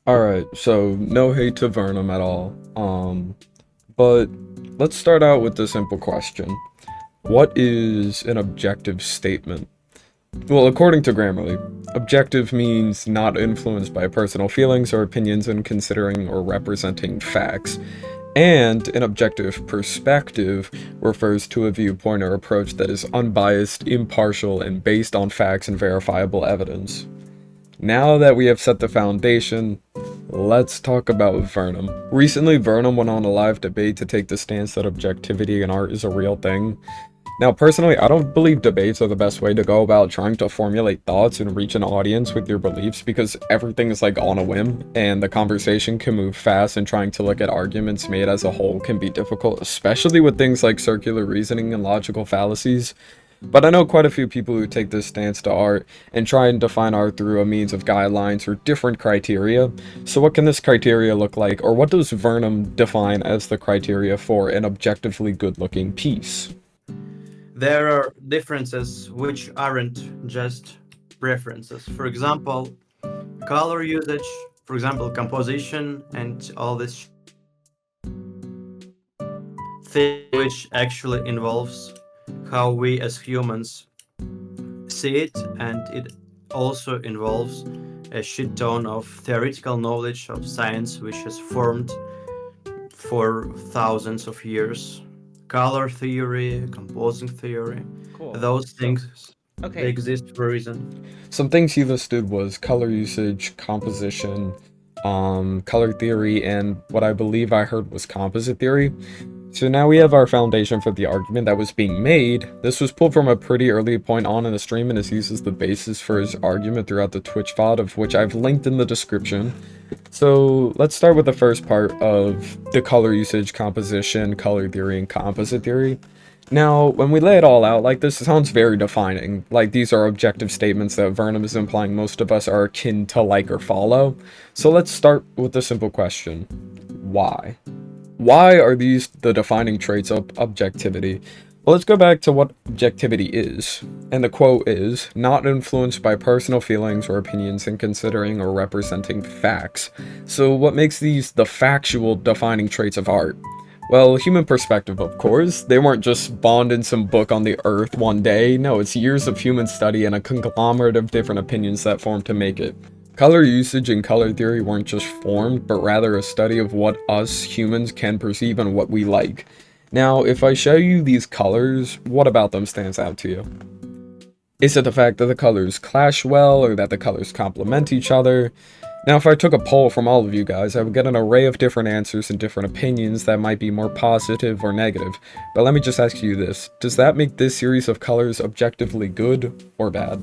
Alright, so no hate to Vernam at all. But let's start out with the simple question. What is an objective statement? Well, according to Grammarly, objective means not influenced by personal feelings or opinions in considering or representing facts. And an objective perspective refers to a viewpoint or approach that is unbiased, impartial, and based on facts and verifiable evidence. Now that we have set the foundation, let's talk about Vernam. Recently, Vernam went on a live debate to take the stance that objectivity in art is a real thing. Now, personally, I don't believe debates are the best way to go about trying to formulate thoughts and reach an audience with your beliefs because everything is like on a whim, and the conversation can move fast, and trying to look at arguments made as a whole can be difficult, especially with things like circular reasoning and logical fallacies. But I know quite a few people who take this stance to art and try and define art through a means of guidelines or different criteria. So what can this criteria look like, or what does Vernam define as the criteria for an objectively good-looking piece? There are differences which aren't just preferences. For example, color usage, for example, composition, and all this thing which actually involves how we as humans see it, and it also involves a shit ton of theoretical knowledge of science which has formed for thousands of years. Color theory, composing theory, Cool. those So, things, they okay. exist for a reason. Some things he listed was color usage, composition, color theory, and what I believe I heard was composite theory. So now we have our foundation for the argument that was being made. This was pulled from a pretty early point on in the stream and is used as the basis for his argument throughout the Twitch VOD, of which I've linked in the description. So let's start with the first part of the color usage, composition, color theory, and composite theory. Now, when we lay it all out like this, it sounds very defining. Like, these are objective statements that Vernam is implying most of us are akin to like or follow. So let's start with the simple question. Why? Why are these the defining traits of objectivity? Well, let's go back to what objectivity is. And the quote is, not influenced by personal feelings or opinions in considering or representing facts. So what makes these the factual defining traits of art? Well, human perspective, of course. They weren't just spawned in some book on the earth one day. No, it's years of human study and a conglomerate of different opinions that formed to make it. Color usage and color theory weren't just formed, but rather a study of what us humans can perceive and what we like. Now, if I show you these colors, what about them stands out to you? Is it the fact that the colors clash well, or that the colors complement each other? Now, if I took a poll from all of you guys, I would get an array of different answers and different opinions that might be more positive or negative. But let me just ask you this. Does that make this series of colors objectively good or bad?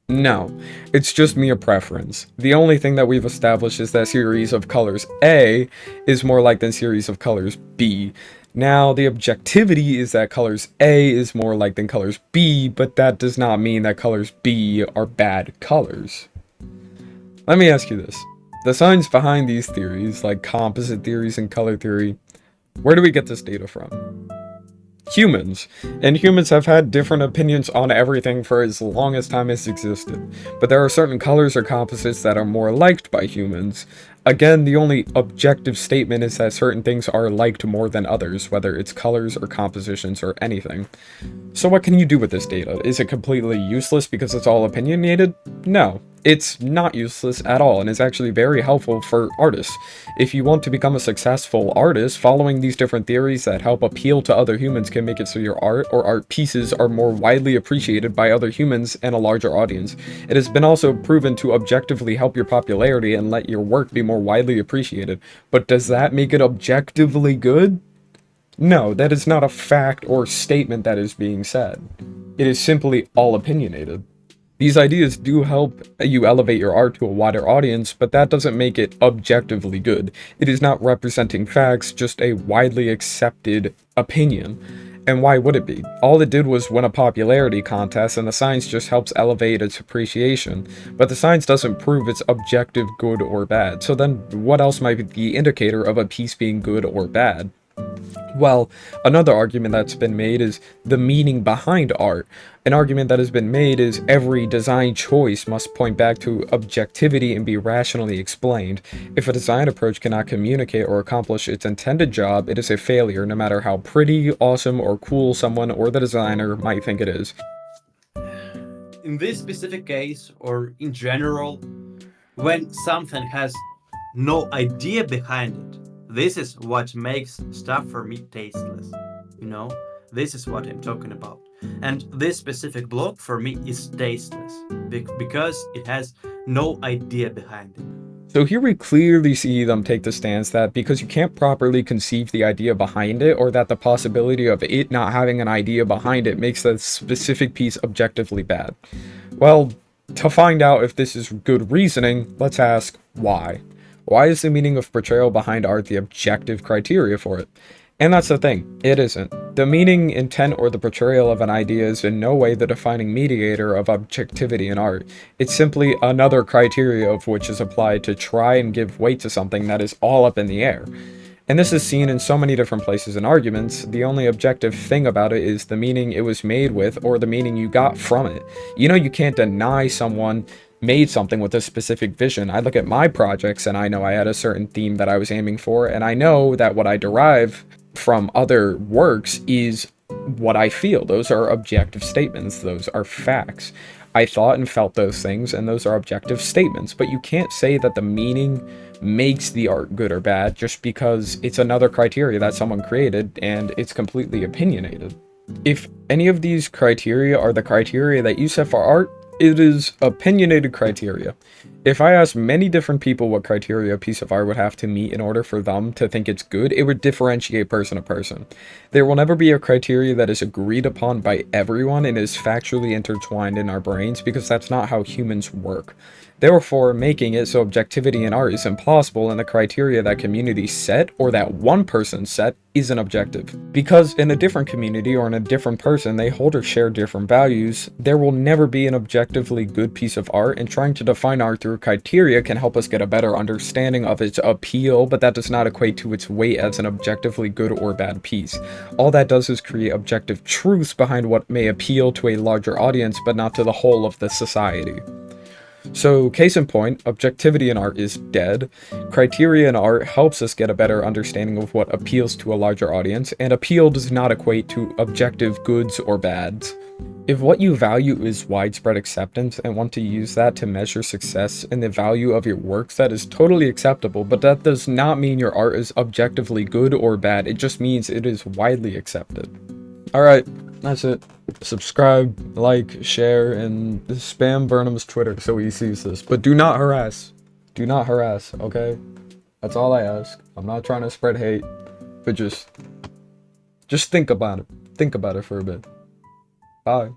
No, it's just mere preference. The only thing that we've established is that series of colors A is more like than series of colors B. Now, the objectivity is that colors A is more like than colors B, but that does not mean that colors B are bad colors. Let me ask you this. The science behind these theories, like composite theories and color theory, where do we get this data from? Humans. And humans have had different opinions on everything for as long as time has existed. But there are certain colors or composites that are more liked by humans. Again, the only objective statement is that certain things are liked more than others, whether it's colors or compositions or anything. So what can you do with this data? Is it completely useless because it's all opinionated? No. It's not useless at all, and is actually very helpful for artists. If you want to become a successful artist, following these different theories that help appeal to other humans can make it so your art or art pieces are more widely appreciated by other humans and a larger audience. It has been also proven to objectively help your popularity and let your work be more widely appreciated. But does that make it objectively good? No, that is not a fact or statement that is being said. It is simply all opinionated. These ideas do help you elevate your art to a wider audience, but that doesn't make it objectively good. It is not representing facts, just a widely accepted opinion. And why would it be? All it did was win a popularity contest, and the science just helps elevate its appreciation. But the science doesn't prove it's objective good or bad. So then what else might be the indicator of a piece being good or bad? Well, another argument that's been made is the meaning behind art. An argument that has been made is every design choice must point back to objectivity and be rationally explained. If a design approach cannot communicate or accomplish its intended job, it is a failure, no matter how pretty, awesome, or cool someone or the designer might think it is. In this specific case, or in general, when something has no idea behind it, this is what makes stuff for me tasteless. You know, this is what I'm talking about. And this specific block for me is tasteless because it has no idea behind it. So here we clearly see them take the stance that because you can't properly conceive the idea behind it, or that the possibility of it not having an idea behind it makes that specific piece objectively bad. Well, to find out if this is good reasoning, let's ask why. Why is the meaning of portrayal behind art the objective criteria for it? And that's the thing, it isn't. The meaning, intent, or the portrayal of an idea is in no way the defining mediator of objectivity in art. It's simply another criteria of which is applied to try and give weight to something that is all up in the air. And this is seen in so many different places in arguments. The only objective thing about it is the meaning it was made with, or the meaning you got from it. You know, you can't deny someone made something with a specific vision. I look at my projects and I know I had a certain theme that I was aiming for, and I know that what I derive from other works is what I feel. Those are objective statements. Those are facts. I thought and felt those things, and those are objective statements. But you can't say that the meaning makes the art good or bad just because it's another criteria that someone created and it's completely opinionated. If any of these criteria are the criteria that you set for art, it is opinionated criteria. If I asked many different people what criteria a piece of art would have to meet in order for them to think it's good, it would differentiate person to person. There will never be a criteria that is agreed upon by everyone and is factually intertwined in our brains, because that's not how humans work. Therefore, making it so objectivity in art is impossible, and the criteria that community set, or that one person set, isn't objective. Because in a different community or in a different person, they hold or share different values, there will never be an objectively good piece of art, and trying to define art through criteria can help us get a better understanding of its appeal, but that does not equate to its weight as an objectively good or bad piece. All that does is create objective truths behind what may appeal to a larger audience, but not to the whole of the society. So, case in point, objectivity in art is dead. Criteria in art helps us get a better understanding of what appeals to a larger audience, and appeal does not equate to objective goods or bads. If what you value is widespread acceptance and want to use that to measure success in the value of your works, that is totally acceptable, but that does not mean your art is objectively good or bad. It just means it is widely accepted. Alright, that's it. Subscribe, like, share, and spam Vernam'S Twitter so he sees this. But do not harass. Do not harass, okay? That's all I ask. I'm not trying to spread hate, but just think about it. Think about it for a bit. Bye.